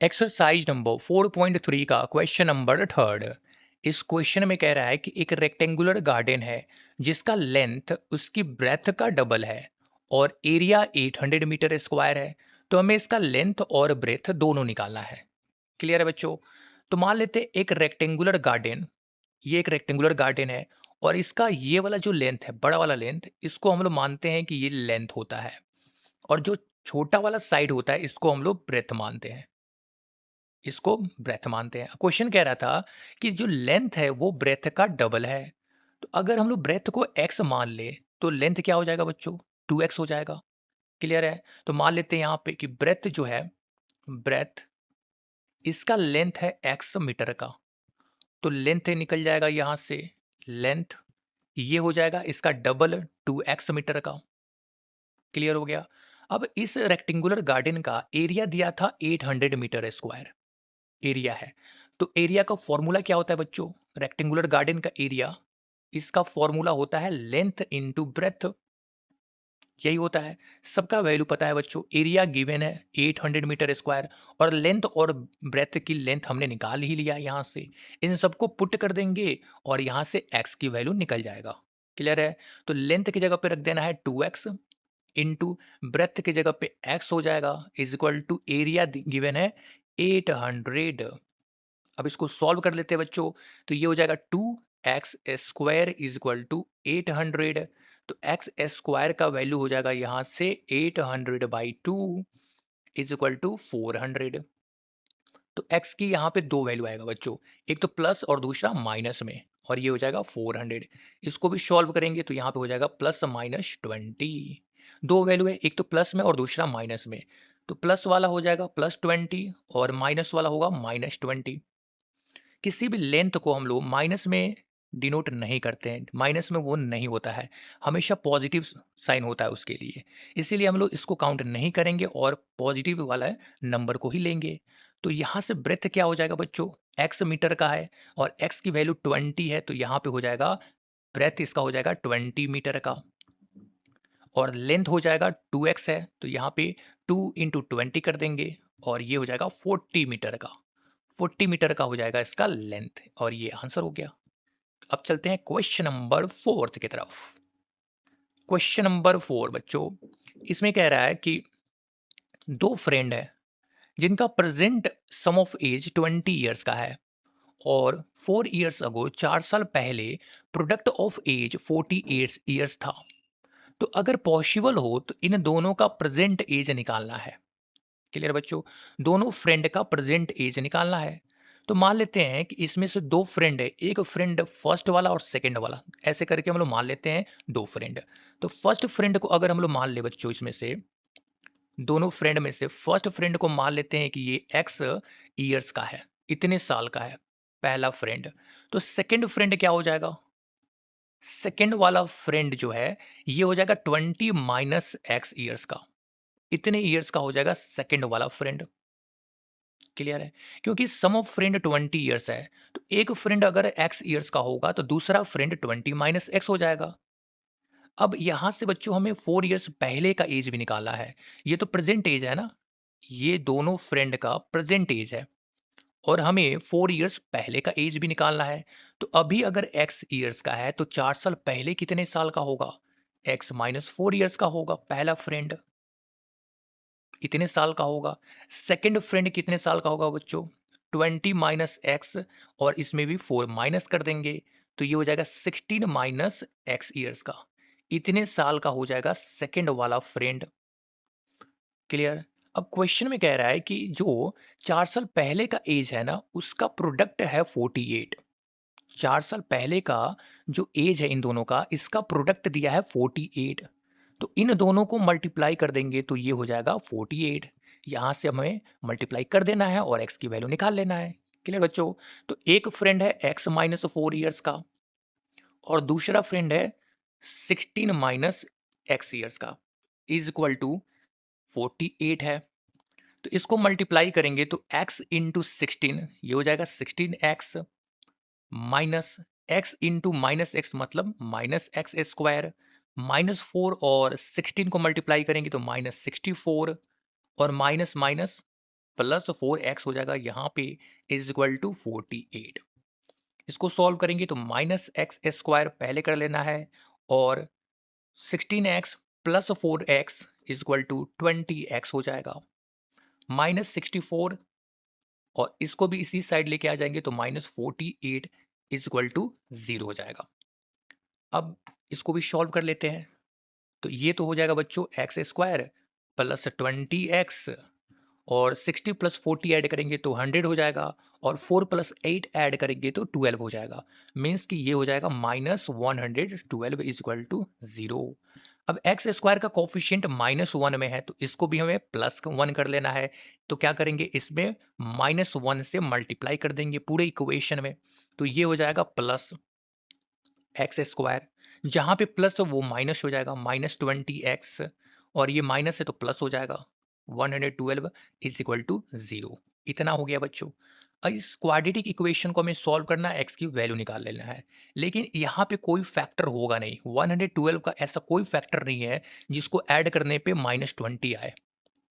Exercise number 4.3 का question number third. इस question में कह रहा है कि एक रेक्टेंगुलर गार्डन है जिसका लेंथ उसकी ब्रेथ का डबल है और एरिया 800 मीटर स्क्वायर है। तो हमें इसका लेंथ और ब्रेथ दोनों निकालना है। क्लियर है बच्चों? तो मान लेते हैं एक रेक्टेंगुलर गार्डन, ये एक रेक्टेंगुलर गार्डन है और इसका ये वाला जो लेंथ है, बड़ा वाला लेंथ, इसको हम लोग मानते हैं कि ये लेंथ होता है और जो छोटा वाला साइड होता है इसको हम लोग ब्रेथ मानते हैं। इसको ब्रेथ मानते हैं। क्वेश्चन कह रहा था कि जो लेंथ है वो ब्रेथ का डबल है। तो अगर हम लोग ब्रेथ को x मान ले तो लेंथ क्या हो जाएगा बच्चों? 2x हो जाएगा। क्लियर है? तो मान लेते हैं यहाँ पे कि ब्रेथ जो है, ब्रेथ, इसका लेंथ है x मीटर का। तो लेंथ निकल जाएगा यहाँ से, लेंथ ये हो जाएगा इसका डबल 2x मीटर का। क्लियर हो गया? अब इस रेक्टेंगुलर गार्डन का एरिया दिया था 800 मीटर स्क्वायर एरिया है। तो एरिया का फॉर्मूला क्या होता है बच्चों? रेक्टेंगुलर गार्डन का एरिया, इसका फॉर्मूला होता है लेंथ इनटू ब्रेथ। यही होता है। सबका वैल्यू पता है बच्चों। एरिया गिवन है 800 मीटर स्क्वायर और लेंथ और ब्रेथ की लेंथ हमने निकाल ही लिया यहाँ से। इन सबको पुट कर देंगे और यहाँ से एक्स की वैल्यू निकल जाएगा। क्लियर है? तो लेंथ की जगह पे रख देना है 2x इंटू ब्रेथ की जगह पे x हो जाएगा is equal to area given है 800। अब इसको सॉल्व कर लेते हैं बच्चों। तो ये हो जाएगा 2x square is equal to 800। तो एक्स स्क्वायर का वैल्यू हो जाएगा यहाँ से 800/2 इज इक्वल टू 400। तो x की यहाँ पे दो वैल्यू आएगा बच्चों, एक तो प्लस और दूसरा माइनस में, और ये हो जाएगा 400। इसको भी सॉल्व करेंगे तो यहाँ पे हो जाएगा +-20। दो वैल्यू है, एक तो प्लस में और दूसरा माइनस में। तो प्लस वाला हो जाएगा +20 और माइनस वाला होगा -20। किसी भी लेंथ को हम लोग माइनस में डिनोट नहीं करते हैं, माइनस में वो नहीं होता है, हमेशा पॉजिटिव साइन होता है उसके लिए। इसीलिए हम लोग इसको काउंट नहीं करेंगे और पॉजिटिव वाला नंबर को ही लेंगे। तो यहाँ से ब्रेथ क्या हो जाएगा बच्चों? एक्स मीटर का है और एक्स की वैल्यू 20 है, तो यहाँ पे हो जाएगा ब्रेथ इसका हो जाएगा 20 मीटर का। और लेंथ हो जाएगा 2x है, तो यहाँ पे 2 × 20 कर देंगे और ये हो जाएगा 40 मीटर का। 40 मीटर का हो जाएगा इसका लेंथ और ये आंसर हो गया। अब चलते हैं क्वेश्चन नंबर फोर्थ की तरफ। क्वेश्चन नंबर 4 बच्चों, इसमें कह रहा है कि दो फ्रेंड है जिनका present sum of age 20 years का है और 4 ईयर्स अगो 4 साल पहले प्रोडक्ट ऑफ एज 48 ईयर्स था। तो अगर पॉसिबल हो तो इन दोनों का प्रेजेंट एज निकालना है। क्लियर बच्चों? दोनों फ्रेंड का प्रेजेंट एज निकालना है। तो मान लेते हैं कि इसमें से दो फ्रेंड है, एक फ्रेंड फर्स्ट वाला और सेकंड वाला, ऐसे करके हम लोग मान लेते हैं दो फ्रेंड। तो फर्स्ट फ्रेंड को अगर हम लोग मान ले बच्चों, इसमें से दोनों फ्रेंड में से फर्स्ट फ्रेंड को मान लेते हैं कि ये एक्स ईयर्स का है, इतने साल का है पहला फ्रेंड। तो सेकंड फ्रेंड क्या हो जाएगा? सेकंड वाला फ्रेंड जो है ये हो जाएगा 20 माइनस एक्स ईयर्स का, इतने ईयर्स का हो जाएगा सेकंड वाला फ्रेंड। क्लियर है? क्योंकि सम ऑफ फ्रेंड 20 ईयर्स है, तो एक फ्रेंड अगर एक्स ईयर्स का होगा तो दूसरा फ्रेंड 20 माइनस एक्स हो जाएगा। अब यहां से बच्चों हमें 4 ईयर्स पहले का एज भी निकालना है। ये तो प्रेजेंट एज है ना, ये दोनों फ्रेंड का प्रेजेंट एज है और हमें 4 ईयर्स पहले का एज भी निकालना है। तो अभी अगर एक्स ईयर्स का है तो 4 साल पहले कितने साल का होगा? एक्स माइनस 4 ईयर्स का होगा पहला फ्रेंड, इतने साल का होगा। सेकंड फ्रेंड कितने साल का होगा बच्चों? 20 माइनस एक्स और इसमें भी 4 माइनस कर देंगे, तो ये हो जाएगा 16 माइनस एक्स ईयर्स का, इतने साल का हो जाएगा सेकंड वाला फ्रेंड। क्लियर? अब क्वेश्चन में कह रहा है कि जो 4 साल पहले का एज है ना उसका प्रोडक्ट है 48। 4 साल पहले का जो एज है इन दोनों का, इसका प्रोडक्ट दिया है 48। तो इन दोनों को मल्टीप्लाई कर देंगे तो ये हो जाएगा 48। यहाँ से हमें मल्टीप्लाई कर देना है और x की वैल्यू निकाल लेना है। क्लियर बच्चों? तो एक फ्रेंड है x माइनस 4 ईयर्स का और दूसरा फ्रेंड है 16 माइनस एक्स ईयर्स का इज इक्वल टू 48 है। तो इसको मल्टीप्लाई करेंगे तो x इंटू 16 ये हो जाएगा 16x minus x into minus x मतलब माइनस एक्स स्क्वायर, -4 और 16 को मल्टीप्लाई करेंगे तो -64 और माइनस माइनस प्लस 4x हो जाएगा यहाँ पे इज इक्वल टू 48। इसको सॉल्व करेंगे तो माइनस एक्स स्क्वायर पहले कर लेना है और 16x plus 4x is equal to 20x हो जाएगा। -64 और इसको भी इसी साइड लेके आ जाएंगे तो -48 इज इक्वल टू 0 हो जाएगा। अब इसको भी सॉल्व कर लेते हैं। तो ये तो हो जाएगा बच्चों एक्स स्क्वायर प्लस 20x और 60 प्लस 40 ऐड करेंगे तो 100 हो जाएगा और 4 प्लस 8 ऐड करेंगे तो 12 हो जाएगा। मीन्स कि ये हो जाएगा -112 इज इक्वल टू 0। अब एक्स स्क्वायर का कोफिशिएंट -1 में है तो इसको भी हमें +1 कर लेना है। तो क्या करेंगे, इसमें -1 से मल्टीप्लाई कर देंगे पूरे इक्वेशन में। तो ये हो जाएगा प्लस एक्स स्क्वायर, जहाँ पे प्लस वो माइनस हो जाएगा -20x और ये माइनस है तो प्लस हो जाएगा 112 इज इक्वल टू 0। इतना हो गया बच्चों। अब इस क्वाड्रेटिक इक्वेशन को हमें सॉल्व करना है, एक्स की वैल्यू निकाल लेना है। लेकिन यहाँ पे कोई फैक्टर होगा नहीं, 112 का ऐसा कोई फैक्टर नहीं है जिसको ऐड करने पे -20 आए।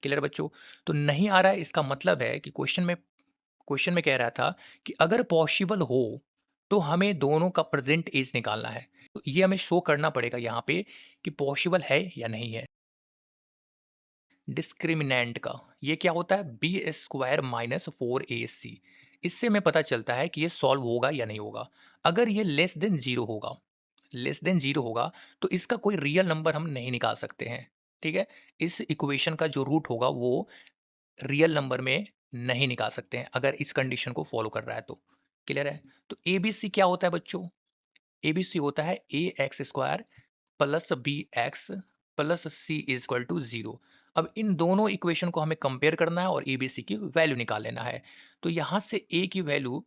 क्लियर बच्चों? तो नहीं आ रहा है, इसका मतलब है कि क्वेश्चन में कह रहा था कि अगर पॉसिबल हो तो हमें दोनों का प्रेजेंट एज निकालना है। तो ये हमें शो करना पड़ेगा यहाँ पे कि पॉसिबल है या नहीं है। डिस्क्रिमिनेंट का ये क्या होता है, बी स्क्वायर माइनस 4ac। इससे हमें पता चलता है कि ये सॉल्व होगा या नहीं होगा। अगर ये लेस देन जीरो होगा तो इसका कोई रियल नंबर हम नहीं निकाल सकते हैं। ठीक है, इस इक्वेशन का जो रूट होगा वो रियल नंबर में नहीं निकाल सकते हैं अगर इस कंडीशन को फॉलो कर रहा है तो। क्लियर है? तो ए बी सी क्या होता है बच्चों, ए बी सी होता है A X square plus B X plus C is equal to 0। अब इन दोनों इक्वेशन को हमें कंपेयर करना है और ए बी सी की वैल्यू निकाल लेना है। तो यहाँ से ए की वैल्यू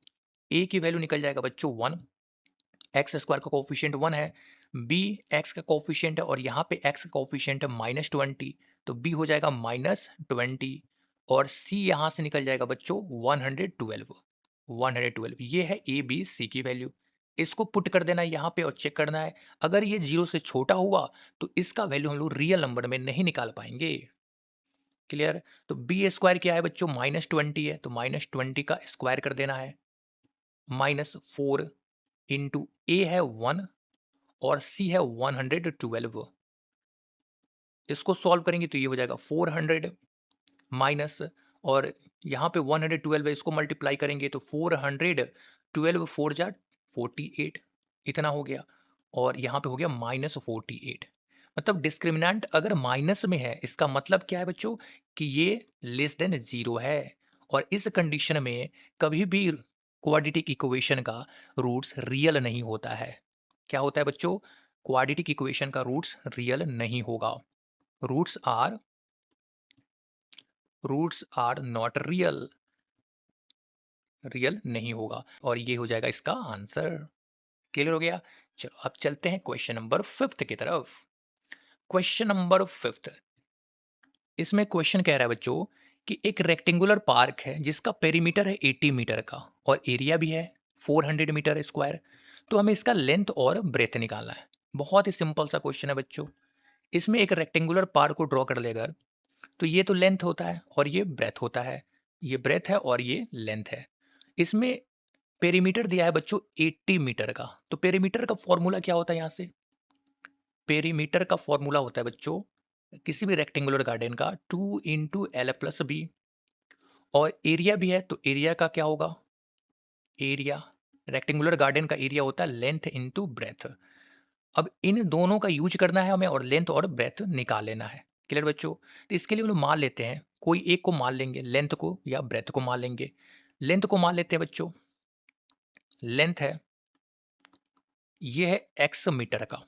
निकल जाएगा बच्चों 1। एक्स स्क्वायर का कोफिशिएंट 1 है, बी एक्स का कोफिशिएंट है और यहाँ पे एक्स का कोफिशिएंट है -20। तो बी हो जाएगा -20 और सी यहाँ से निकल जाएगा बच्चों 112। ये है ए बी सी की वैल्यू। इसको पुट कर देना है यहाँ पे और चेक करना है। अगर ये 0 से छोटा हुआ तो इसका वैल्यू हम लोग रियल नंबर में नहीं निकाल पाएंगे। क्लियर? तो बी स्क्वायर क्या है बच्चों, -20 है तो -20 का स्क्वायर कर देना है। -4 इंटू ए है 1 और सी है 112। इसको सॉल्व करेंगे तो ये हो जाएगा 400 माइनस और यहाँ पे 112 है, इसको मल्टीप्लाई करेंगे तो 412 4 जा 48 इतना हो गया और यहाँ पे हो गया -48। मतलब डिस्क्रिमिनेंट अगर माइनस में है इसका मतलब क्या है बच्चों कि ये लेस देन जीरो है। और इस कंडीशन में कभी भी क्वाड्रेटिक इक्वेशन का रूट्स रियल नहीं होता है। क्या होता है बच्चों, क्वाड्रेटिक इक्वेशन का रूट्स रियल नहीं होगा। Roots are roots are not real, real नहीं होगा और ये हो जाएगा इसका आंसर। क्लियर हो गया? चलो अब चलते हैं क्वेश्चन नंबर 5 की तरफ। क्वेश्चन नंबर 5, इसमें क्वेश्चन कह रहा है बच्चों कि एक रेक्टेंगुलर पार्क है जिसका पेरीमीटर है 80 मीटर का और एरिया भी है 400 मीटर स्क्वायर। तो हमें इसका लेंथ और ब्रेथ निकालना है। बहुत ही सिंपल सा क्वेश्चन है बच्चों। इसमें एक रेक्टेंगुलर पार्क को ड्रॉ कर लेगा तो ये तो लेंथ होता है और ये ब्रेथ होता है। ये ब्रेथ है और ये लेंथ है। इसमें पेरीमीटर दिया है बच्चों 80 मीटर का। तो पेरीमीटर का फॉर्मूला क्या होता है, यहाँ से पेरीमीटर का फॉर्मूला होता है बच्चों किसी भी रेक्टेंगुलर गार्डन का 2 इंटू एल प्लस बी। और एरिया भी है तो एरिया का क्या होगा, एरिया रेक्टेंगुलर गार्डन का एरिया होता है लेंथ इंटू ब्रेथ। अब इन दोनों का यूज करना है हमें और लेंथ और ब्रेथ निकाल लेना है। क्लियर बच्चों? तो इसके लिए हम लोग मान लेते हैं, कोई एक को मान लेंगे, लेंथ को या ब्रेथ को मान लेंगे। लेंथ को मान लेते हैं बच्चों। लेंथ है, ये है एक्स मीटर का,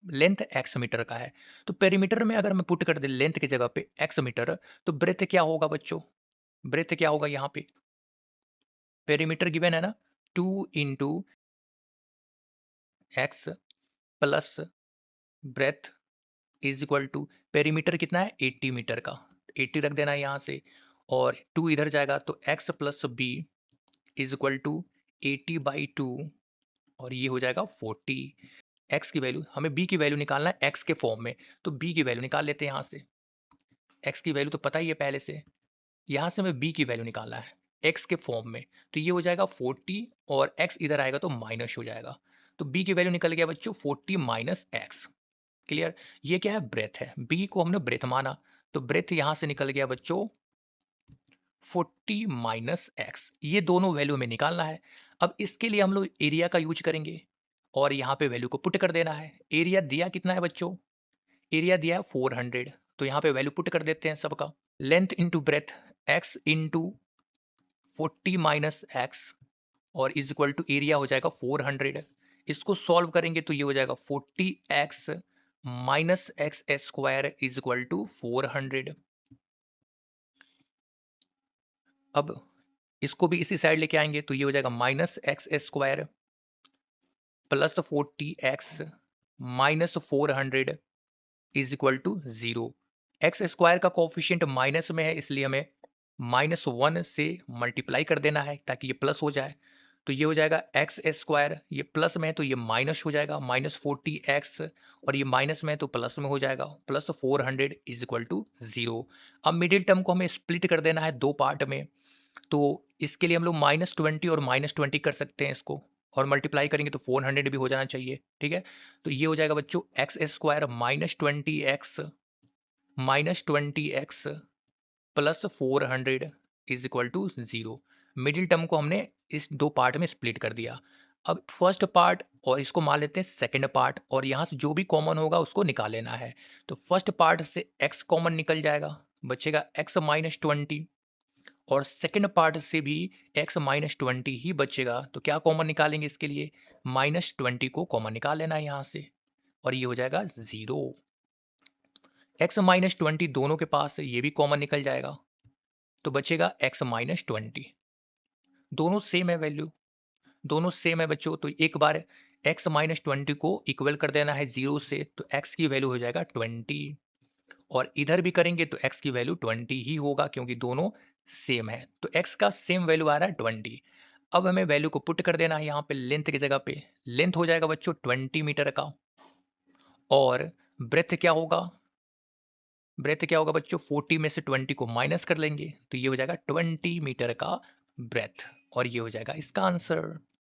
लेंथ एक्स मीटर का है। तो पेरीमीटर में अगर मैं पुट कर दे लेंथ की जगह पे एक्स मीटर, तो ब्रेथ क्या होगा बच्चों, ब्रेथ क्या होगा यहाँ पे, पेरीमीटर गिवन है ना 2 into X plus breadth is equal to, perimeter कितना है 80 मीटर का, 80 रख देना है यहाँ से और 2 इधर जाएगा तो x plus B is equal to 80/2 और ये हो जाएगा 40। x की वैल्यू, हमें b की वैल्यू निकालना है x के फॉर्म में, तो b की वैल्यू निकाल लेते हैं यहाँ से। x की वैल्यू तो पता ही है पहले से, यहाँ से हमें b की वैल्यू निकालना है x के फॉर्म में, तो ये हो जाएगा 40 और x इधर आएगा तो माइनस हो जाएगा। तो b की वैल्यू निकल गया बच्चों 40 माइनस x। क्लियर? ये क्या है? ब्रेथ है। b को हमने ब्रेथ माना, तो ब्रेथ यहाँ से निकल गया बच्चों 40 माइनस एक्स। ये दोनों वैल्यू हमें निकालना है। अब इसके लिए हम लोग एरिया का यूज करेंगे और यहाँ पे वैल्यू को पुट कर देना है। एरिया दिया कितना है बच्चों? एरिया दिया है 400, तो यहाँ पे वैल्यू पुट कर देते हैं सबका। Length into breadth, x into 40 minus x और इज इक्वल टू एरिया हो जाएगा 400। इसको सॉल्व करेंगे तो ये हो जाएगा 40x minus X square is equal to 400। अब इसको भी इसी साइड लेके आएंगे तो ये हो जाएगा minus X square plus 40x minus 400 is equal to 0। X square का कोफिशिएंट माइनस में है, इसलिए हमें -1 से मल्टीप्लाई कर देना है ताकि ये प्लस हो जाए। तो ये हो जाएगा एक्स स्क्वायर, ये प्लस में है तो ये माइनस हो जाएगा, -40x, और ये माइनस में है तो प्लस में हो जाएगा, प्लस 400 इज इक्वल टू 0। अब मिडिल टर्म को हमें स्प्लिट कर देना है दो पार्ट में, तो इसके लिए हम लोग -20 और -20 कर सकते हैं इसको, और मल्टीप्लाई करेंगे तो 400 भी हो जाना चाहिए। ठीक है, तो ये हो जाएगा बच्चों X square -20x plus 400 is equal to 0। Middle term को हमने इस दो पार्ट में स्प्लिट कर दिया। अब फर्स्ट पार्ट और इसको मान लेते हैं सेकंड पार्ट, और यहाँ से जो भी कॉमन होगा उसको निकाल लेना है। तो फर्स्ट पार्ट से x कॉमन निकल जाएगा, बचेगा x-20, और सेकंड पार्ट से भी x-20 ही बचेगा। तो क्या कॉमन निकालेंगे इसके लिए? -20 को कॉमन निकाल लेना है यहाँ से, और ये हो जाएगा 0। x-20 दोनों के पास है, ये भी कॉमन निकल जाएगा, तो बचेगा x-20। दोनों सेम है वैल्यू, दोनों सेम है बच्चों, तो एक बार x-20 को इक्वल कर देना है 0 से, तो x की वैल्यू हो जाएगा 20, और इधर भी करेंगे तो x की वैल्यू 20 ही होगा क्योंकि दोनों सेम है। तो x का सेम वैल्यू आ रहा है 20। अब हमें वैल्यू को पुट कर देना है यहाँ पे लेंथ की जगह पे। लेंथ हो जाएगा बच्चों 20 मीटर का, और ब्रेथ क्या होगा? ब्रेथ क्या होगा बच्चों? 40 में से 20 को माइनस कर लेंगे तो ये हो जाएगा 20 मीटर का ब्रेथ, और ये हो जाएगा इसका आंसर।